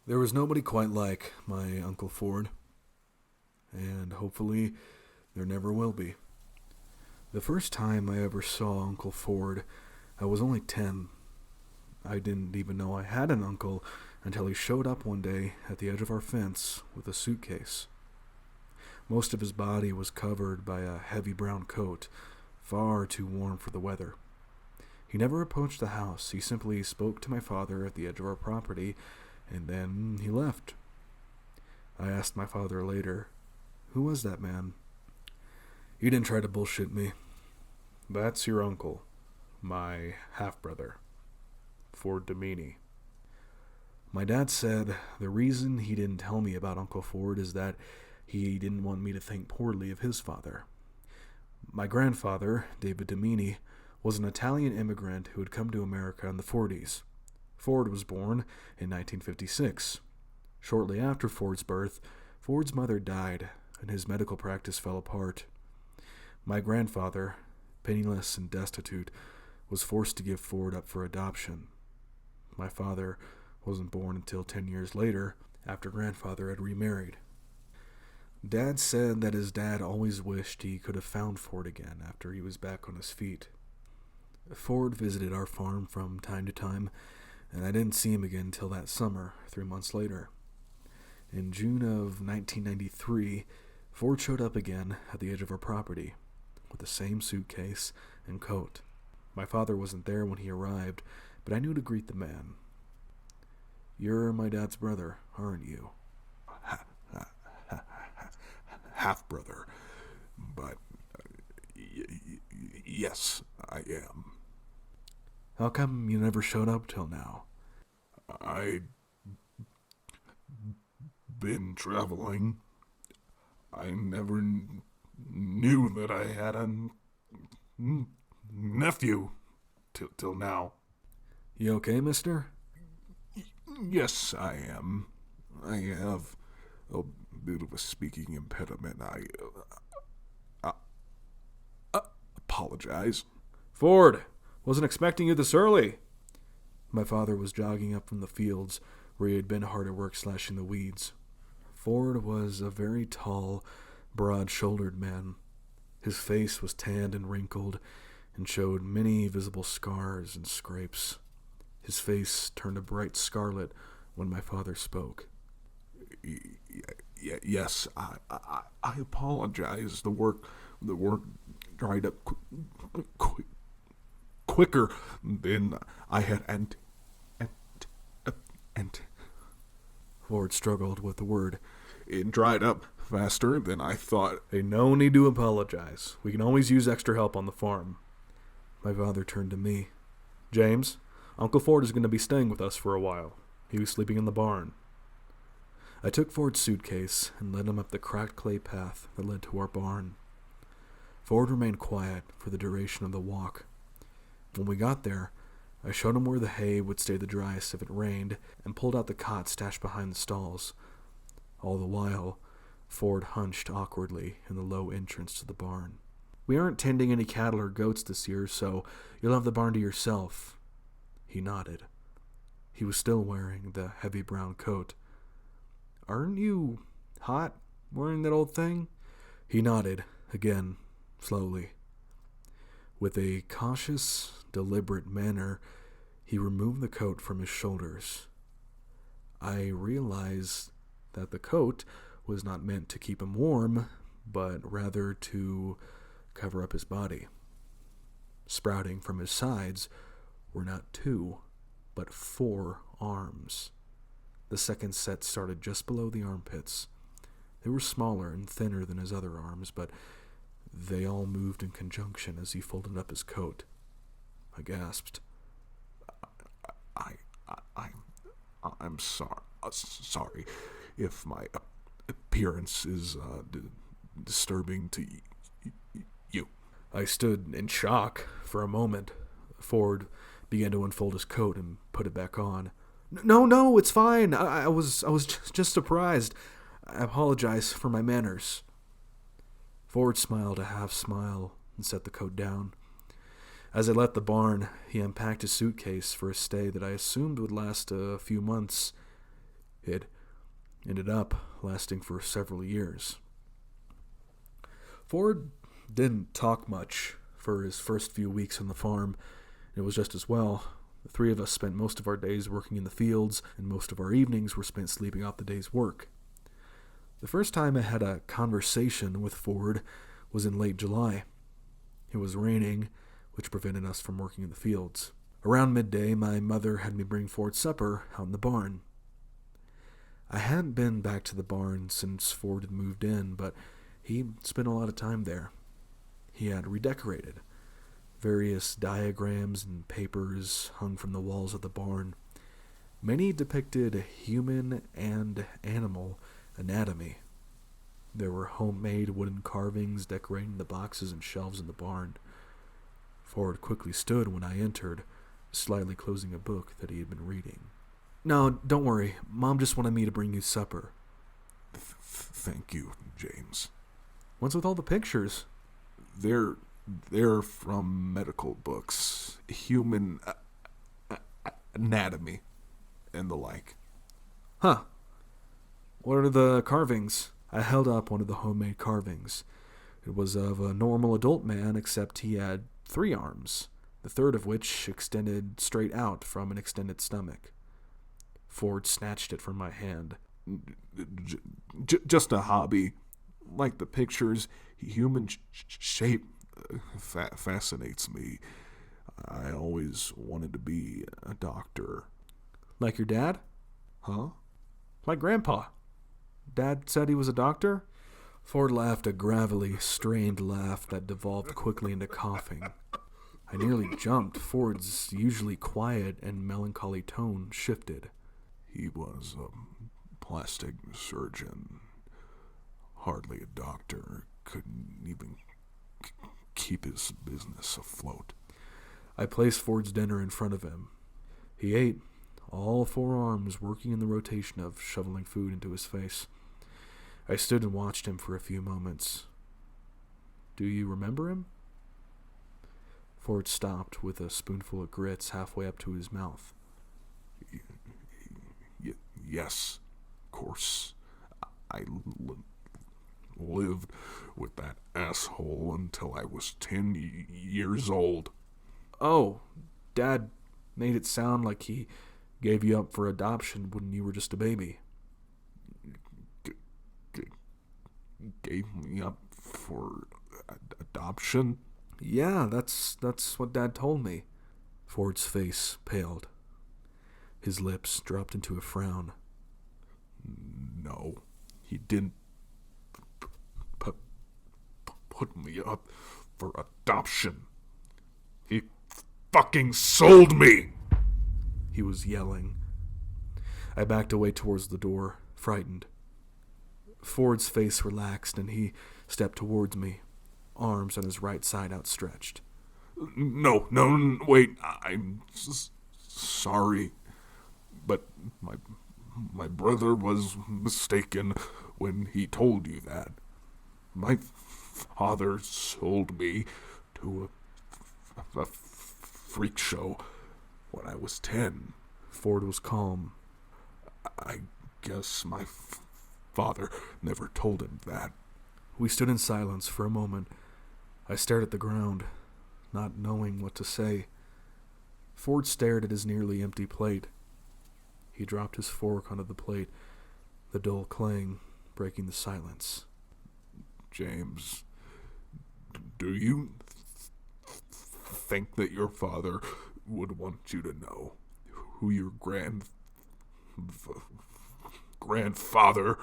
There was nobody quite like my Uncle Ford, and hopefully there never will be. The first time I ever saw Uncle Ford, I was only 10. I didn't even know I had an uncle until he showed up one day at the edge of our fence with a suitcase. Most of his body was covered by a heavy brown coat, far too warm for the weather. He never approached the house. He simply spoke to my father at the edge of our property, and then he left. I asked my father later, "Who was that man?" He didn't try to bullshit me. "That's your uncle, my half-brother, Ford Domini." My dad said the reason he didn't tell me about Uncle Ford is that he didn't want me to think poorly of his father. My grandfather, David Domini, was an Italian immigrant who had come to America in the 40s. Ford was born in 1956. Shortly after Ford's birth, Ford's mother died and his medical practice fell apart. My grandfather, penniless and destitute, was forced to give Ford up for adoption. My father wasn't born until 10 years later, after grandfather had remarried. Dad said that his dad always wished he could have found Ford again after he was back on his feet. Ford visited our farm from time to time, and I didn't see him again until that summer, 3 months later. In June of 1993, Ford showed up again at the edge of our property, with the same suitcase and coat. My father wasn't there when he arrived, but I knew to greet the man. "You're my dad's brother, aren't you?" Half-brother, but yes, I am. "How come you never showed up till now?" I'd been traveling. I never knew that I had a nephew till now. "You okay, mister?" Yes, I am. I have a bit of a speaking impediment. I apologize. "Ford, wasn't expecting you this early." My father was jogging up from the fields where he had been hard at work slashing the weeds. Ford was a very tall, broad-shouldered man. His face was tanned and wrinkled and showed many visible scars and scrapes. His face turned a bright scarlet when my father spoke. Yes, I apologize. The work dried up quicker than I had and Ford struggled with the word. it dried up faster than I thought. "Hey, no need to apologize. We can always use extra help on the farm." My father turned to me. "James, Uncle Ford is going to be staying with us for a while. He was sleeping in the barn." I took Ford's suitcase and led him up the cracked clay path that led to our barn. Ford remained quiet for the duration of the walk. When we got there, I showed him where the hay would stay the driest if it rained and pulled out the cot stashed behind the stalls. All the while, Ford hunched awkwardly in the low entrance to the barn. "We aren't tending any cattle or goats this year, so you'll have the barn to yourself." He nodded. He was still wearing the heavy brown coat. "Aren't you hot wearing that old thing?" He nodded, again, slowly. With a cautious, deliberate manner, he removed the coat from his shoulders. I realized that the coat was not meant to keep him warm, but rather to cover up his body. Sprouting from his sides were not 2, but 4 arms. The second set started just below the armpits. They were smaller and thinner than his other arms, but they all moved in conjunction as he folded up his coat. I gasped. I, I, I'm sorry if my appearance is disturbing to you. I stood in shock for a moment. Ford began to unfold his coat and put it back on. No, it's fine. I was just surprised. I apologize for my manners." Ford smiled a half smile and set the coat down. As I left the barn, he unpacked his suitcase for a stay that I assumed would last a few months. It ended up lasting for several years. Ford didn't talk much for his first few weeks on the farm. It was just as well. The three of us spent most of our days working in the fields, and most of our evenings were spent sleeping off the day's work. The first time I had a conversation with Ford was in late July. It was raining, which prevented us from working in the fields. Around midday, my mother had me bring Ford supper out in the barn. I hadn't been back to the barn since Ford had moved in, but he spent a lot of time there. He had redecorated. Various diagrams and papers hung from the walls of the barn. Many depicted human and animal anatomy. There were homemade wooden carvings decorating the boxes and shelves in the barn. Ford quickly stood when I entered, slightly closing a book that he had been reading. "No, don't worry. Mom just wanted me to bring you supper." Thank you, James. "What's with all the pictures?" They're from medical books, human anatomy, and the like. "Huh. What are the carvings?" I held up one of the homemade carvings. It was of a normal adult man, except he had 3 arms, the third of which extended straight out from an extended stomach. Ford snatched it from my hand. Just a hobby. Like the pictures, human shape fascinates me. I always wanted to be a doctor. "Like your dad?" Huh? "Like Grandpa. Dad said he was a doctor?" Ford laughed a gravelly, strained laugh that devolved quickly into coughing. I nearly jumped. Ford's usually quiet and melancholy tone shifted. He was a plastic surgeon. Hardly a doctor. Couldn't even keep his business afloat. I placed Ford's dinner in front of him. He ate, all 4 arms working in the rotation of shoveling food into his face. I stood and watched him for a few moments. "Do you remember him?" Ford stopped with a spoonful of grits halfway up to his mouth. Yes, of course. I lived with that asshole until I was 10 years old. "Oh, Dad made it sound like he gave you up for adoption when you were just a baby." Gave me up for adoption? "Yeah, that's what Dad told me." Ford's face paled. His lips dropped into a frown. No, he didn't put me up for adoption. He fucking sold me! He was yelling. I backed away towards the door, frightened. Ford's face relaxed and he stepped towards me, arms on his right side outstretched. No, wait, I'm sorry, but my brother was mistaken when he told you that. My father sold me to a freak show when I was 10. Ford was calm. I guess my father never told him that. We stood in silence for a moment. I stared at the ground, not knowing what to say. Ford stared at his nearly empty plate. He dropped his fork onto the plate, the dull clang breaking the silence. James, do you think that your father would want you to know who your grandfather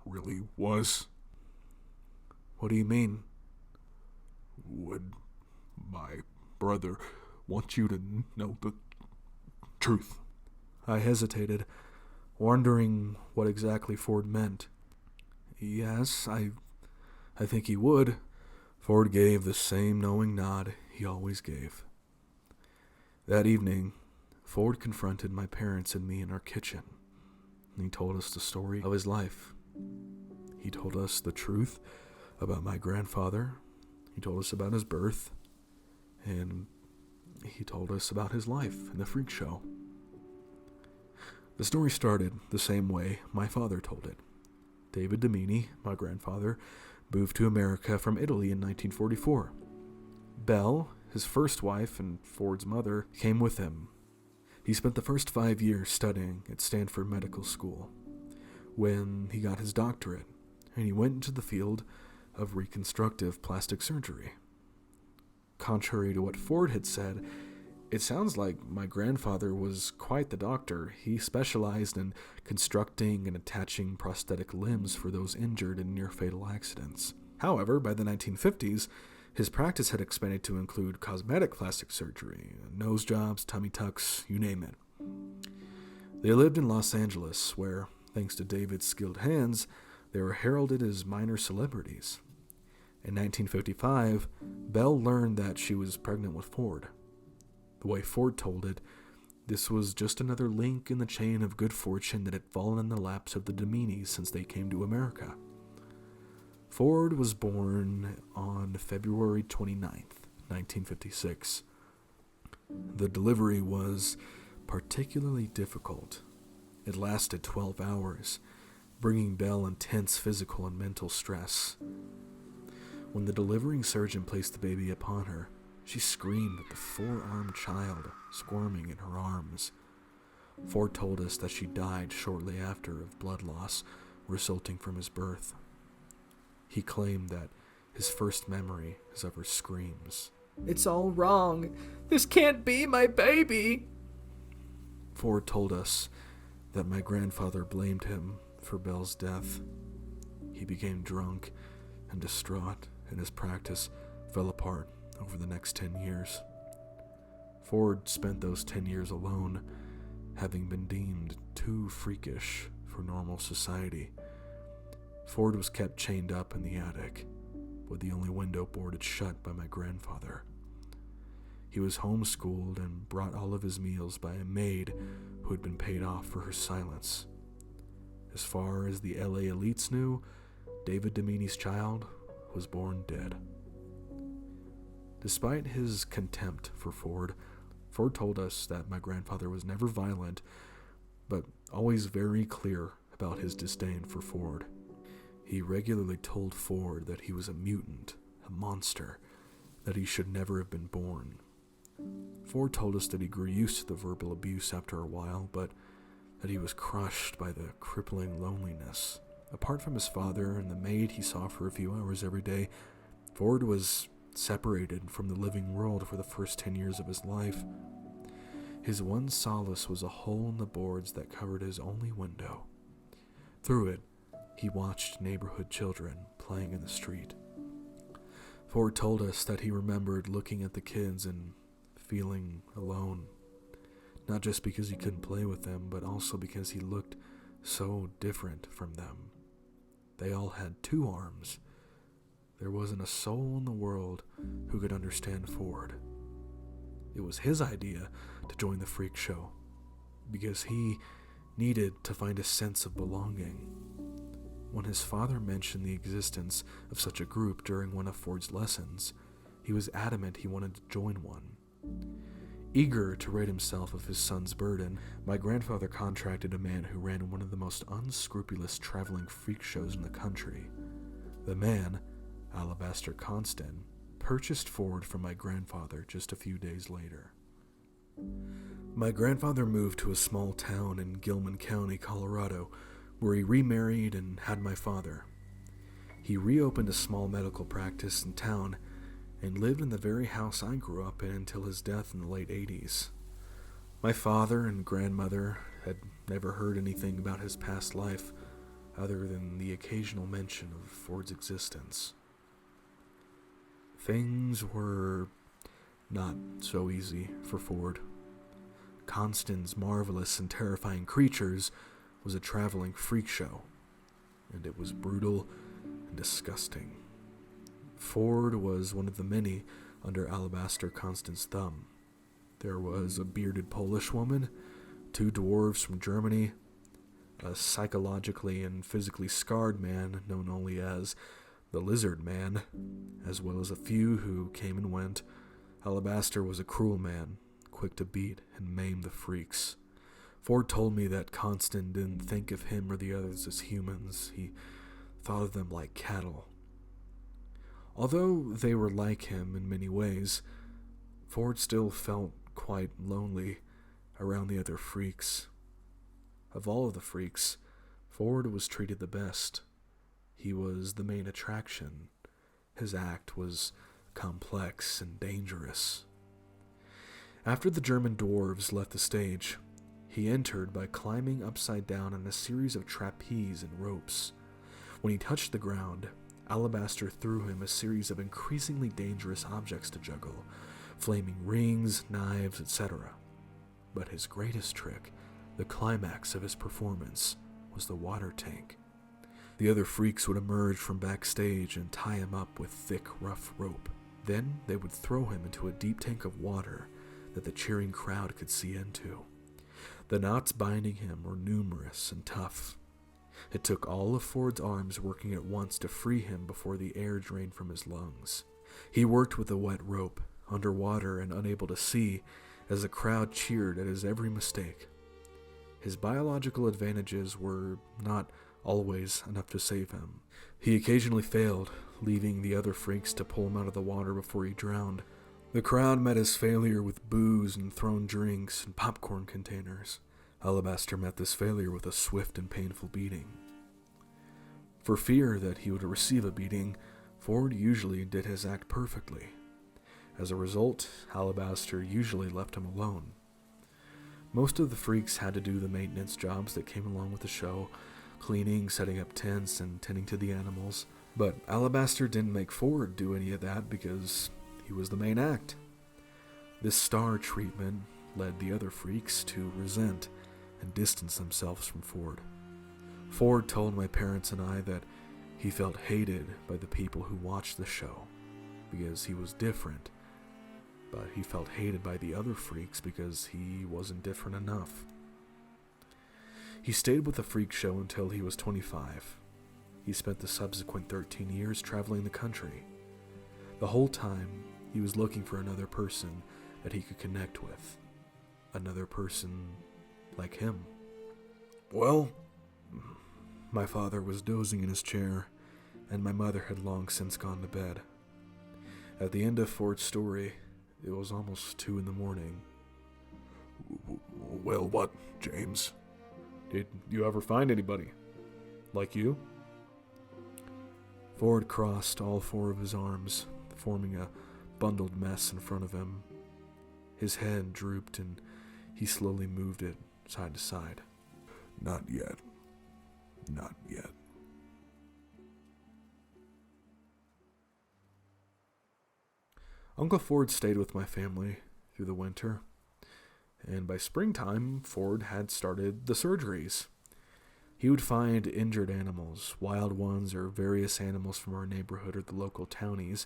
really was? What do you mean? Would my brother want you to know the truth? I hesitated, wondering what exactly Ford meant. Yes, I think he would. Ford gave the same knowing nod he always gave. That evening, Ford confronted my parents and me in our kitchen. He told us the story of his life. He told us the truth about my grandfather. He told us about his birth. And he told us about his life in the freak show. The story started the same way my father told it. David Domini, my grandfather, moved to America from Italy in 1944. Belle, his first wife and Ford's mother, came with him. He spent the first 5 years studying at Stanford Medical School, when he got his doctorate, and he went into the field of reconstructive plastic surgery. Contrary to what Ford had said, it sounds like my grandfather was quite the doctor. He specialized in constructing and attaching prosthetic limbs for those injured in near-fatal accidents. However, by the 1950s, his practice had expanded to include cosmetic plastic surgery, nose jobs, tummy tucks, you name it. They lived in Los Angeles, where, thanks to David's skilled hands, they were heralded as minor celebrities. In 1955, Belle learned that she was pregnant with Ford. The way Ford told it, this was just another link in the chain of good fortune that had fallen in the laps of the Dominis since they came to America. Ford was born on February 29th, 1956. The delivery was particularly difficult. It lasted 12 hours, bringing Belle intense physical and mental stress. When the delivering surgeon placed the baby upon her, she screamed at the four-armed child squirming in her arms. Ford told us that she died shortly after of blood loss resulting from his birth. He claimed that his first memory is of her screams. "It's all wrong. This can't be my baby." Ford told us that my grandfather blamed him for Belle's death. He became drunk and distraught, and his practice fell apart over the next 10 years. Ford spent those 10 years alone, having been deemed too freakish for normal society. Ford was kept chained up in the attic, with the only window boarded shut by my grandfather. He was homeschooled and brought all of his meals by a maid who had been paid off for her silence. As far as the LA elites knew, David Domini's child was born dead. Despite his contempt for Ford, Ford told us that my grandfather was never violent, but always very clear about his disdain for Ford. He regularly told Ford that he was a mutant, a monster, that he should never have been born. Ford told us that he grew used to the verbal abuse after a while, but that he was crushed by the crippling loneliness. Apart from his father and the maid he saw for a few hours every day, Ford was separated from the living world for the first 10 years of his life. His one solace was a hole in the boards that covered his only window. Through it, he watched neighborhood children playing in the street. Ford told us that he remembered looking at the kids and feeling alone, not just because he couldn't play with them, but also because he looked so different from them. They all had 2 arms. There wasn't a soul in the world who could understand Ford. It was his idea to join the freak show, because he needed to find a sense of belonging. When his father mentioned the existence of such a group during one of Ford's lessons, he was adamant he wanted to join one. Eager to rid himself of his son's burden, my grandfather contracted a man who ran one of the most unscrupulous traveling freak shows in the country. The man, Alabaster Constant, purchased Ford from my grandfather just a few days later. My grandfather moved to a small town in Gilman County, Colorado, where he remarried and had my father. He reopened a small medical practice in town and lived in the very house I grew up in until his death in the late 80s. My father and grandmother had never heard anything about his past life other than the occasional mention of Ford's existence. Things were not so easy for Ford. Constant's marvelous and terrifying creatures was a traveling freak show, and it was brutal and disgusting. Ford was one of the many under Alabaster Constant's thumb. There was a bearded Polish woman, 2 dwarves from Germany, a psychologically and physically scarred man known only as the Lizard Man, as well as a few who came and went. Alabaster was a cruel man, quick to beat and maim the freaks. Ford told me that Constant didn't think of him or the others as humans. He thought of them like cattle. Although they were like him in many ways, Ford still felt quite lonely around the other freaks. Of all of the freaks, Ford was treated the best. He was the main attraction. His act was complex and dangerous. After the German dwarves left the stage, he entered by climbing upside down on a series of trapeze and ropes. When he touched the ground, Alabaster threw him a series of increasingly dangerous objects to juggle, flaming rings, knives, etc. But his greatest trick, the climax of his performance, was the water tank. The other freaks would emerge from backstage and tie him up with thick, rough rope. Then they would throw him into a deep tank of water that the cheering crowd could see into. The knots binding him were numerous and tough. It took all of Ford's arms working at once to free him before the air drained from his lungs. He worked with a wet rope, underwater and unable to see, as the crowd cheered at his every mistake. His biological advantages were not always enough to save him. He occasionally failed, leaving the other freaks to pull him out of the water before he drowned. The crowd met his failure with booze and thrown drinks and popcorn containers. Alabaster met this failure with a swift and painful beating. For fear that he would receive a beating, Ford usually did his act perfectly. As a result, Alabaster usually left him alone. Most of the freaks had to do the maintenance jobs that came along with the show, cleaning, setting up tents, and tending to the animals. But Alabaster didn't make Ford do any of that because he was the main act. This star treatment led the other freaks to resent and distance themselves from Ford. Ford told my parents and I that he felt hated by the people who watched the show because he was different, but he felt hated by the other freaks because he wasn't different enough. He stayed with the freak show until he was 25. He spent the subsequent 13 years traveling the country. The whole time, he was looking for another person that he could connect with. Another person like him. Well, my father was dozing in his chair, and my mother had long since gone to bed. At the end of Ford's story, it was almost 2 a.m. Well, what, James? Did you ever find anybody? Like you? Ford crossed all 4 of his arms, forming a bundled mess in front of him. His head drooped and he slowly moved it side to side. Not yet. Not yet. Uncle Ford stayed with my family through the winter, and by springtime, Ford had started the surgeries. He would find injured animals, wild ones, or various animals from our neighborhood or the local townies,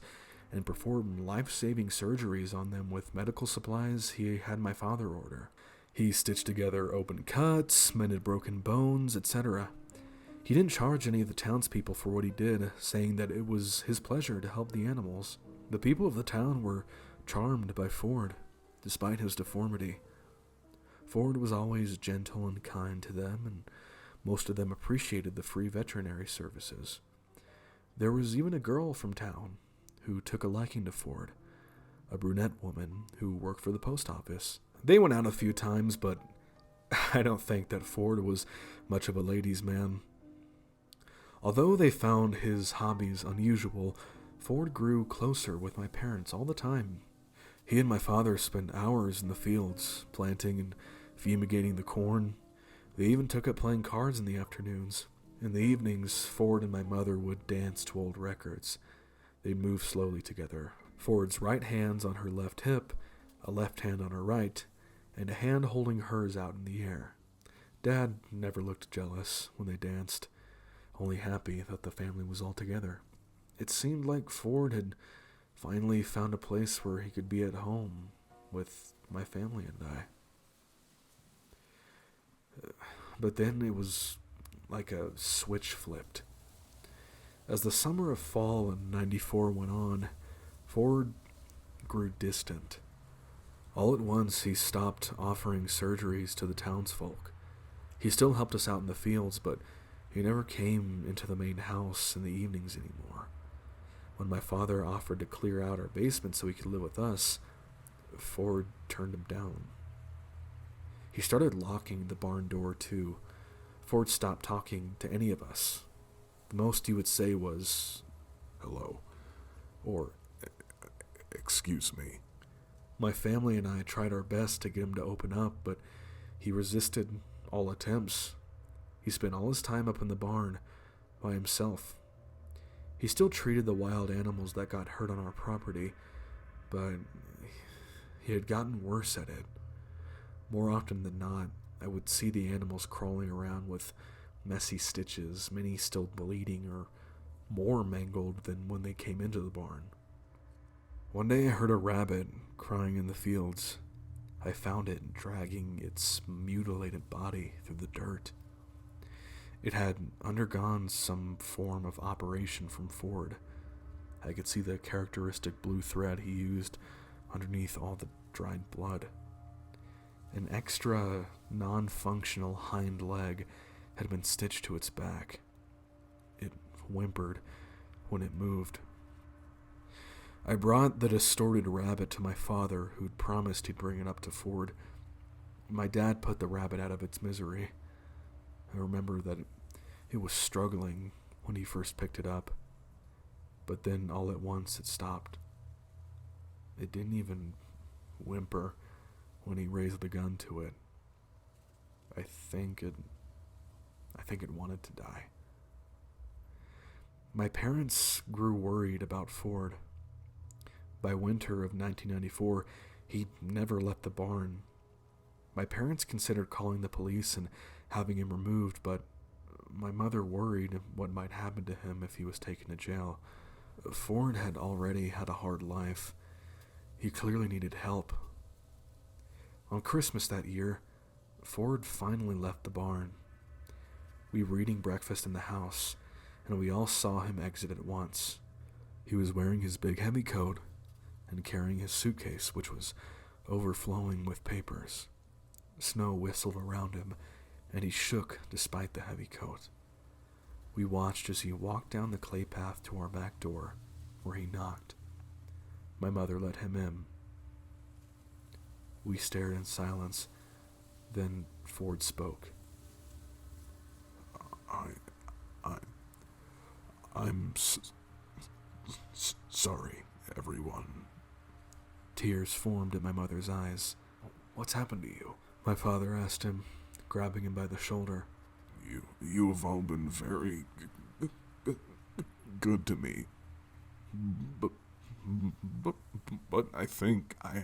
and perform life-saving surgeries on them with medical supplies he had my father order. He stitched together open cuts, mended broken bones, etc. He didn't charge any of the townspeople for what he did, saying that it was his pleasure to help the animals. The people of the town were charmed by Ford, despite his deformity. Ford was always gentle and kind to them, and most of them appreciated the free veterinary services. There was even a girl from town who took a liking to Ford, a brunette woman who worked for the post office. They went out a few times, but I don't think that Ford was much of a ladies' man. Although they found his hobbies unusual, Ford grew closer with my parents all the time. He and my father spent hours in the fields, planting and fumigating the corn. They even took up playing cards in the afternoons. In the evenings, Ford and my mother would dance to old records. They'd move slowly together, Ford's right hand's on her left hip, a left hand on her right, and a hand holding hers out in the air. Dad never looked jealous when they danced, only happy that the family was all together. It seemed like Ford had finally found a place where he could be at home with my family and I. But then it was like a switch flipped. As the summer of fall in '94 went on, Ford grew distant. All at once he stopped offering surgeries to the townsfolk. He still helped us out in the fields, but he never came into the main house in the evenings anymore. When my father offered to clear out our basement so he could live with us, Ford turned him down. He started locking the barn door too. Ford stopped talking to any of us. The most he would say was, Hello. or Excuse me. my family and I tried our best to get him to open up, but he resisted all attempts. He spent all his time up in the barn by himself. He still treated the wild animals that got hurt on our property, but he had gotten worse at it. More often than not, I would see the animals crawling around with messy stitches, many still bleeding or more mangled than when they came into the barn. One day I heard a rabbit crying in the fields. I found it dragging its mutilated body through the dirt. It had undergone some form of operation from Ford. I could see the characteristic blue thread he used underneath all the dried blood. An extra, non-functional hind leg had been stitched to its back. It whimpered when it moved. I brought the distorted rabbit to my father, who'd promised he'd bring it up to Ford. My dad put the rabbit out of its misery. I remember that it was struggling when he first picked it up, but then all at once it stopped. It didn't even whimper when he raised the gun to it. I think it wanted to die. My parents grew worried about Ford. By winter of 1994, he never left the barn. My parents considered calling the police and having him removed, but my mother worried what might happen to him if he was taken to jail. Ford had already had a hard life. He clearly needed help. On Christmas that year, Ford finally left the barn. We were eating breakfast in the house, and we all saw him exit at once. He was wearing his big heavy coat and carrying his suitcase, which was overflowing with papers. Snow whistled around him, and he shook despite the heavy coat. We watched as he walked down the clay path to our back door, where he knocked. My mother let him in. We stared in silence. Then Ford spoke. I'm sorry, everyone. Tears formed in my mother's eyes. What's happened to you? My father asked him, grabbing him by the shoulder. You have all been very good to me. But I think I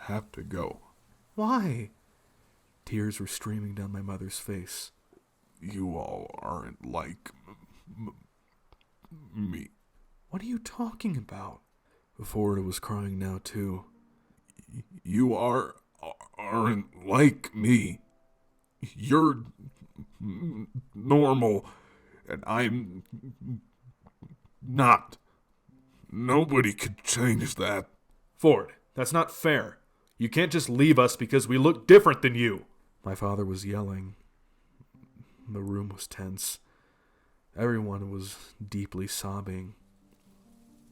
have to go. Why? Tears were streaming down my mother's face. You all aren't like me. What are you talking about? Ford was crying now too. You aren't like me. You're normal, and I'm not. Nobody could change that. Ford, that's not fair. You can't just leave us because we look different than you. My father was yelling. The room was tense. Everyone was deeply sobbing.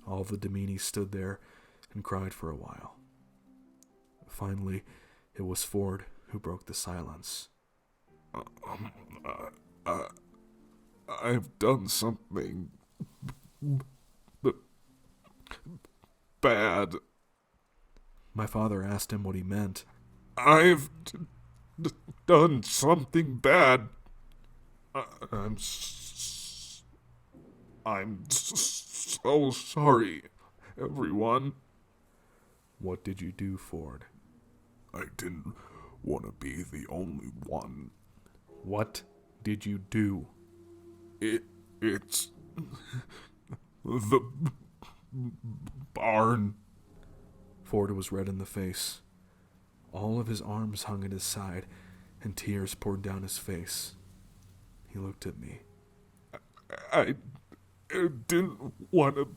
All the Demeanis stood there and cried for a while. Finally, it was Ford who broke the silence. I've done something bad. My father asked him what he meant. I've done something bad. I'm so sorry, everyone. What did you do, Ford? I didn't want to be the only one. What did you do? It's the barn. Ford was red in the face. All of his arms hung at his side, and tears poured down his face. He looked at me. I didn't want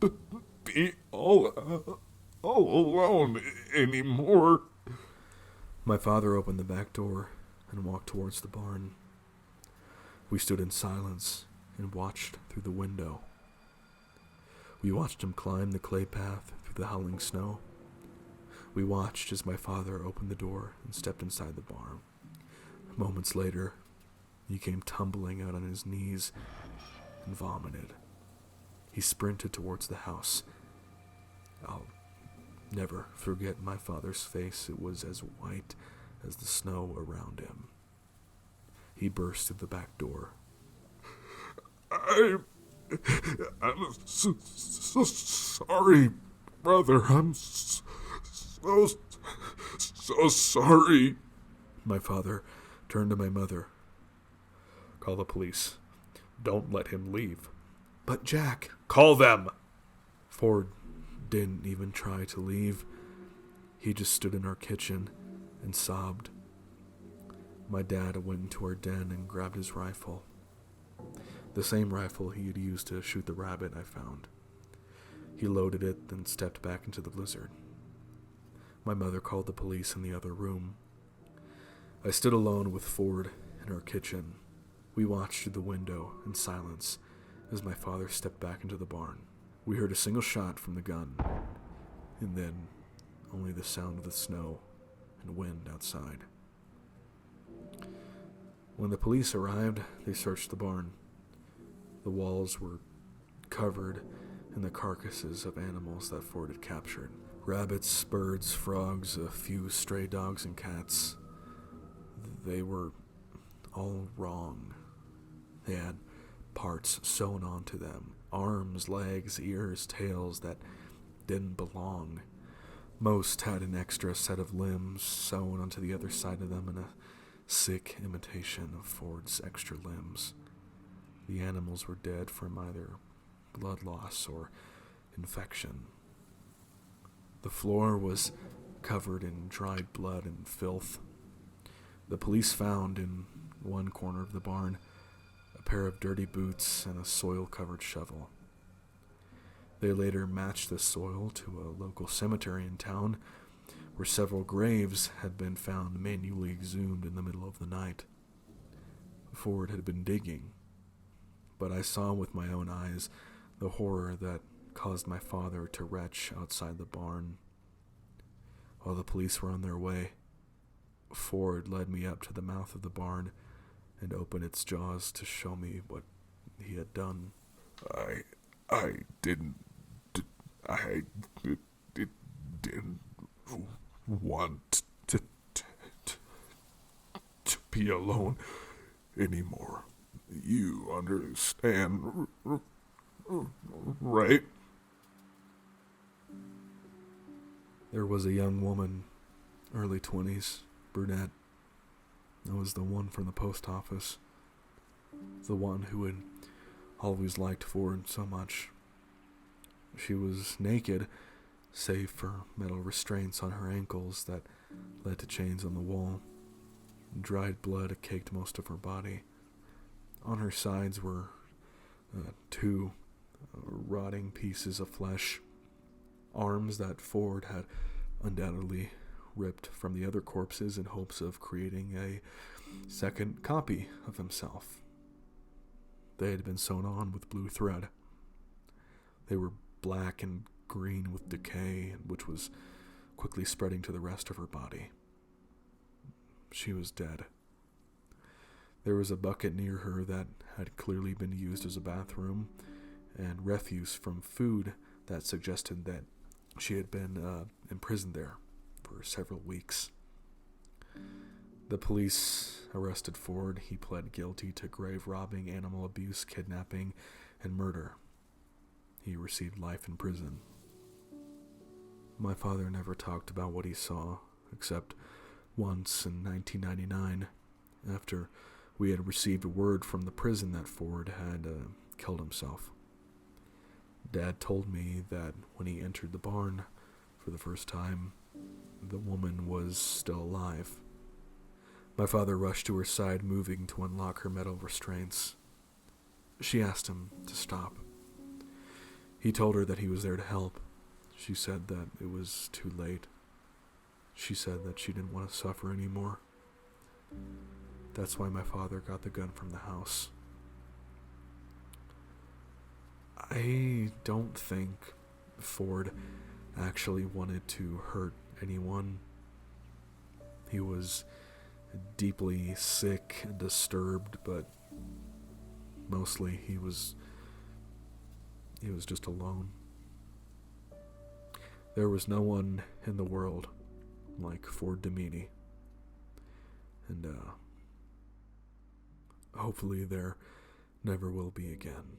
to be all alone anymore. My father opened the back door and walked towards the barn. We stood in silence and watched through the window. We watched him climb the clay path through the howling snow. We watched as my father opened the door and stepped inside the barn. Moments later, he came tumbling out on his knees and vomited. He sprinted towards the house. I'll never forget my father's face. It was as white as the snow around him. He burst through the back door. I'm so sorry, brother. I'm so sorry. My father turned to my mother. Call the police. Don't let him leave. But Jack, Call them! Ford didn't even try to leave. He just stood in our kitchen and sobbed. My dad went into our den and grabbed his rifle. The same rifle he had used to shoot the rabbit I found. He loaded it, then stepped back into the blizzard. My mother called the police in the other room. I stood alone with Ford in our kitchen. We watched through the window in silence as my father stepped back into the barn. We heard a single shot from the gun, and then only the sound of the snow and wind outside. When the police arrived, they searched the barn. The walls were covered in the carcasses of animals that Ford had captured. Rabbits, birds, frogs, a few stray dogs and cats. They were all wrong. They had parts sewn onto them. Arms, legs, ears, tails that didn't belong. Most had an extra set of limbs sewn onto the other side of them in a sick imitation of Ford's extra limbs. The animals were dead from either blood loss or infection. The floor was covered in dried blood and filth. The police found in one corner of the barn a pair of dirty boots and a soil-covered shovel. They later matched the soil to a local cemetery in town where several graves had been found manually exhumed in the middle of the night. Ford had been digging, but I saw with my own eyes the horror that caused my father to retch outside the barn. While the police were on their way, Ford led me up to the mouth of the barn and opened its jaws to show me what he had done. I didn't want to be alone anymore. You understand, right? There was a young woman, early 20s, brunette. That was the one from the post office. The one who had always liked Ford so much. She was naked, save for metal restraints on her ankles that led to chains on the wall. Dried blood caked most of her body. On her sides were two rotting pieces of flesh, arms that Ford had undoubtedly ripped from the other corpses in hopes of creating a second copy of himself. They had been sewn on with blue thread. They were black and green with decay, which was quickly spreading to the rest of her body. She was dead. There was a bucket near her that had clearly been used as a bathroom, and refuse from food that suggested that she had been imprisoned there for several weeks. The police arrested Ford. He pled guilty to grave robbing, animal abuse, kidnapping, and murder. He received life in prison. My father never talked about what he saw, except once in 1999, after we had received word from the prison that Ford had killed himself. Dad told me that when he entered the barn for the first time, the woman was still alive. My father rushed to her side, moving to unlock her metal restraints. She asked him to stop. He told her that he was there to help. She said that it was too late. She said that she didn't want to suffer anymore. That's why my father got the gun from the house. I don't think Ford actually wanted to hurt anyone. He was deeply sick and disturbed, but mostly he was just alone. There was no one in the world like Ford Domini. And hopefully there never will be again.